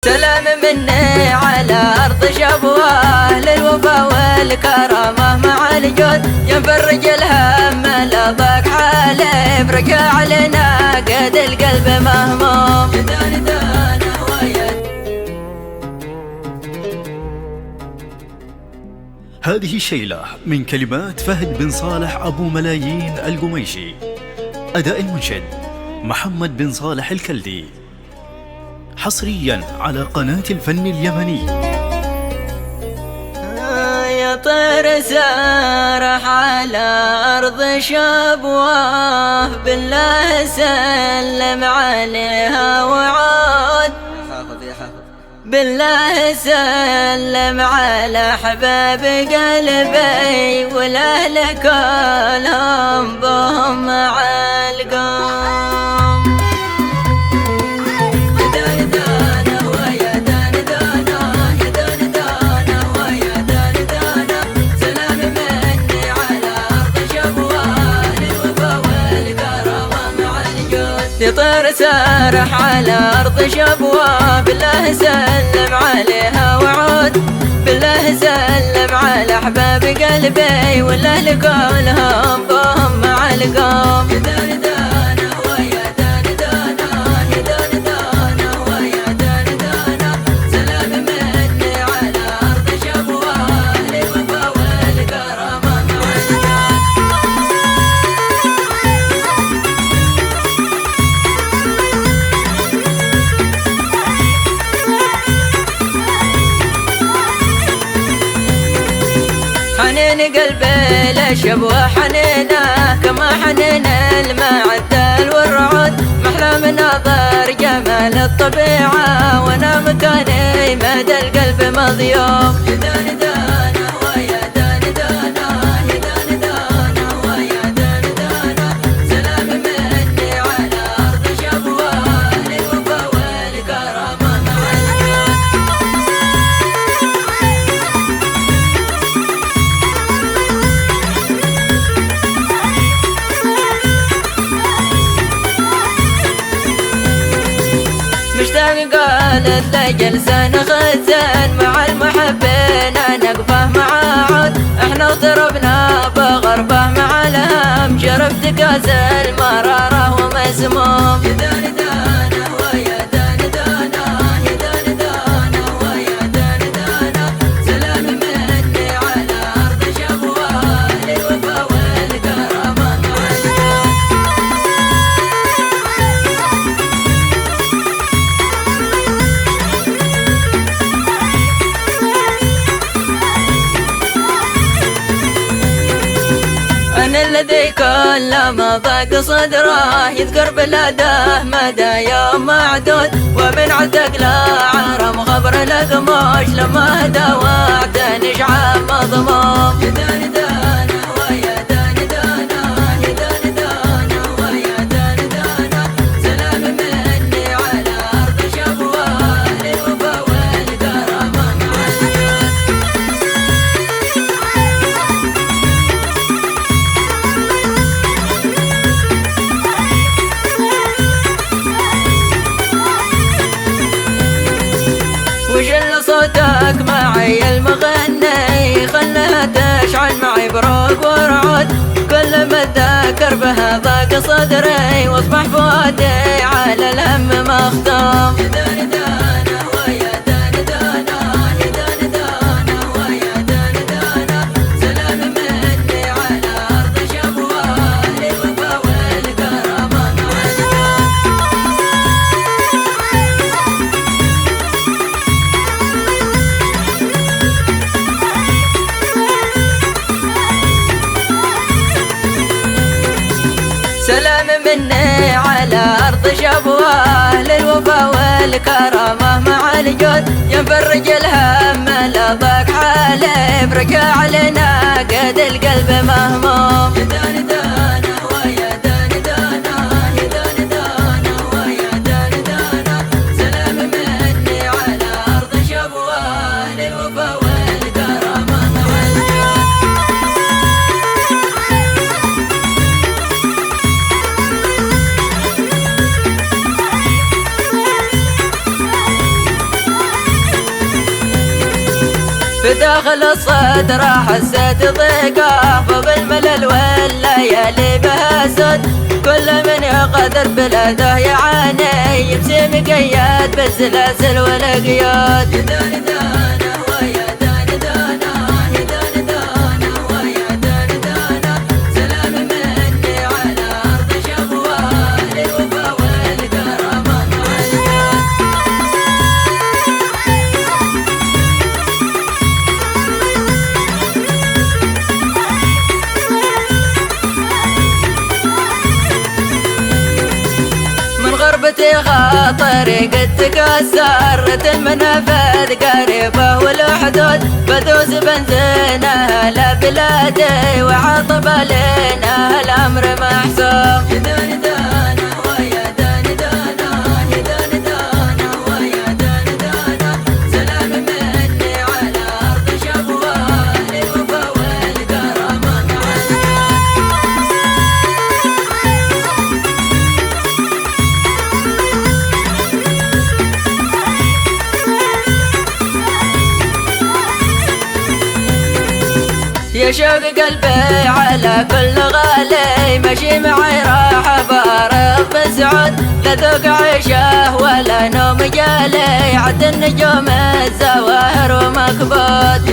سلام مني على أرض شبوة للوفا والكرامة مع الجود ينفرج الهم لضاق حالي برجع لنا قد القلب مهموم. هذه شيلة من كلمات فهد بن صالح أبو ملايين القميشي، أداء المنشد محمد بن صالح الكلدي، حصريا على قناة الفن اليمني. يا طير سارح على أرض شبوة بالله سلم عليها وعود، بالله سلم على أحباب قلبي والأهل كلهم بهم علقوم. يطير سارح على أرض شبوة بالله سلم عليها وعود، بالله سلم على أحباب قلبي والأهل كلهم بهم مع القوم. حنين قلبي لشبوة حنينه كما حنين المعدل والرعود، محلى من نظر جمال الطبيعة وانا مكاني مدى القلب مضيوم. مشتاق قالت لي جلسة خزان مع المحبين نقفه مع عود، احنا اضطربنا بغربه مع الهم شربت كاس المرارة ومسموم. الذي كلما ضاق صدره يذكر بلاده مدى يوم معدود، ومن عتق لا عرم خبر القموش لما هدى وعد نشعب مضموم. وشل صوتك معي المغني خلها تشعل معي بروق ورعود، كل ما اتذكر بها ضاق صدري واصبح فؤادي على الهم مختوم. سلام مني على أرض شبوة للوفا والكرامة مع الجود ينفرج الهم لضاق حالي برجع لنا قد القلب مهموم. في داخل الصدر حسيت ضيقه فوق الملل والليالي بها سد كل من يقدر بلاده يعاني يمشي مقيد بالسلاسل والقيود يا دان دانه ويا دان دانه يا دان دانه ويا دان دانه سلام مني على أرض شبوة للوفا والكرامة مع الجود. غربتي خاطري قد تكسرت المنافذ قريبة والحدود بدوس بنزينها لبلادي وعطب علينا الأمر محسوب يا دان دانه ويا دان دانه يا دان دانه ويا دان دانه سلام مني على أرض شبوة للوفا والكرامة مع الجود. يا شوق قلبي على كل غالي ماشي معي راح بارض بسعود لا ذوق عيشه ولا نوم جالي عد النجوم الزواهر ومكبوت.